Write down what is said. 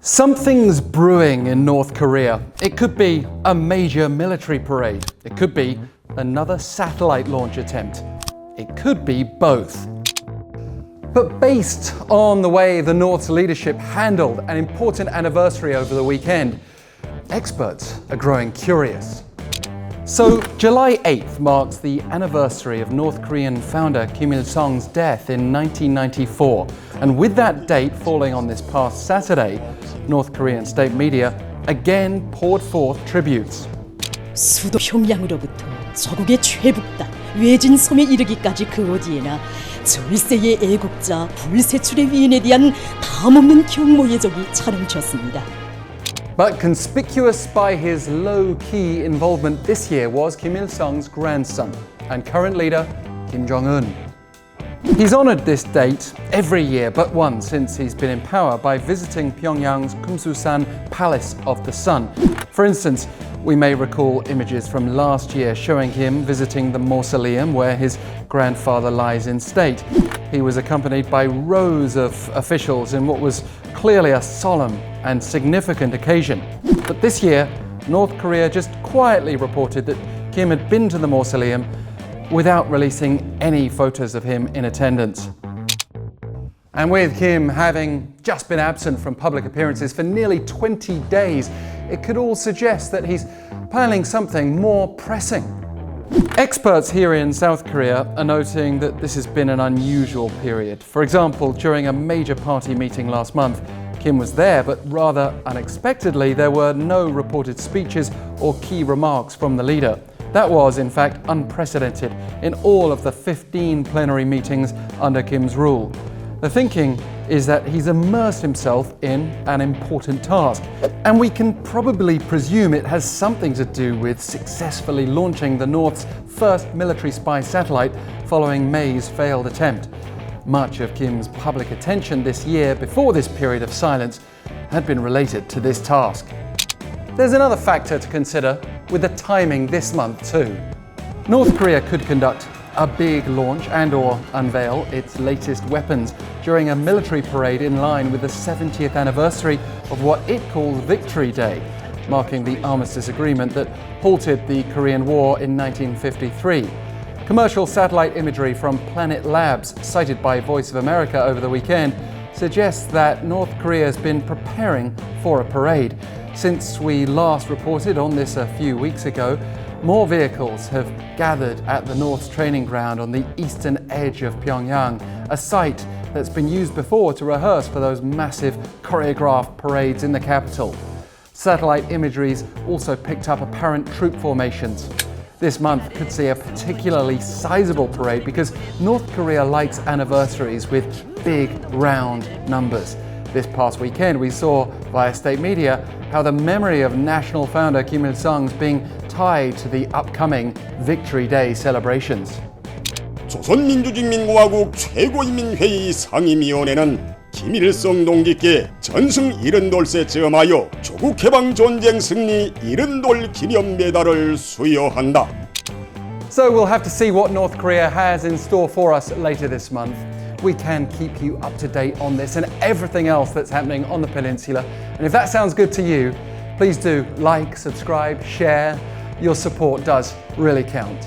Something's brewing in North Korea. It could be a major military parade. It could be another satellite launch attempt. It could be both. But based on the way the North's leadership handled an important anniversary over the weekend, experts are growing curious. So July 8th marks the anniversary of North Korean founder Kim Il-sung's death in 1994. And with that date falling on this past Saturday, North Korean state media again poured forth tributes. 수도 평양으로부터 저국의 최북단 외진 섬에 이르기까지 그 어디에나 저 일세의 애국자 불세출의 위인에 대한 담없는 경모 예적이 차넘쳤습니다. But conspicuous by his low-key involvement this year was Kim Il-sung's grandson and current leader Kim Jong-un. He's honoured this date every year but once since he's been in power by visiting Pyongyang's Kumsusan Palace of the Sun. For instance, we may recall images from last year showing him visiting the mausoleum where his grandfather lies in state. He was accompanied by rows of officials in what was clearly a solemn and significant occasion. But this year, North Korea just quietly reported that Kim had been to the mausoleum without releasing any photos of him in attendance. And with Kim having just been absent from public appearances for nearly 20 days, it could all suggest that he's planning something more pressing. Experts here in South Korea are noting that this has been an unusual period. For example, during a major party meeting last month, Kim was there, but rather unexpectedly, there were no reported speeches or key remarks from the leader. That was, in fact, unprecedented in all of the 15 plenary meetings under Kim's rule. The thinking is that he's immersed himself in an important task, and we can probably presume it has something to do with successfully launching the North's first military spy satellite following May's failed attempt. Much of Kim's public attention this year before this period of silence had been related to this task. There's another factor to consider with the timing this month too. North Korea could conduct a big launch and/or unveil its latest weapons during a military parade in line with the 70th anniversary of what it calls Victory Day, marking the armistice agreement that halted the Korean War in 1953. Commercial satellite imagery from Planet Labs, cited by Voice of America over the weekend, suggests that North Korea has been preparing for a parade. Since we last reported on this a few weeks ago, more vehicles have gathered at the North's training ground on the eastern edge of Pyongyang, a site that's been used before to rehearse for those massive choreographed parades in the capital. Satellite imagery's also picked up apparent troop formations. This month could see a particularly sizable parade because North Korea likes anniversaries with big, round numbers. This past weekend, we saw via state media how the memory of national founder Kim Il-sung's being tied to the upcoming Victory Day celebrations. 조선민주주의인민공화국 최고인민회의 상임위원회는 김일성 동지께 전승 70돌세 즈음하여 조국해방 전쟁 승리 70돌 기념 메달을 수여한다. So we'll have to see what North Korea has in store for us later this month. We can keep you up to date on this and everything else that's happening on the peninsula. And if that sounds good to you, please do like, subscribe, share. Your support does really count.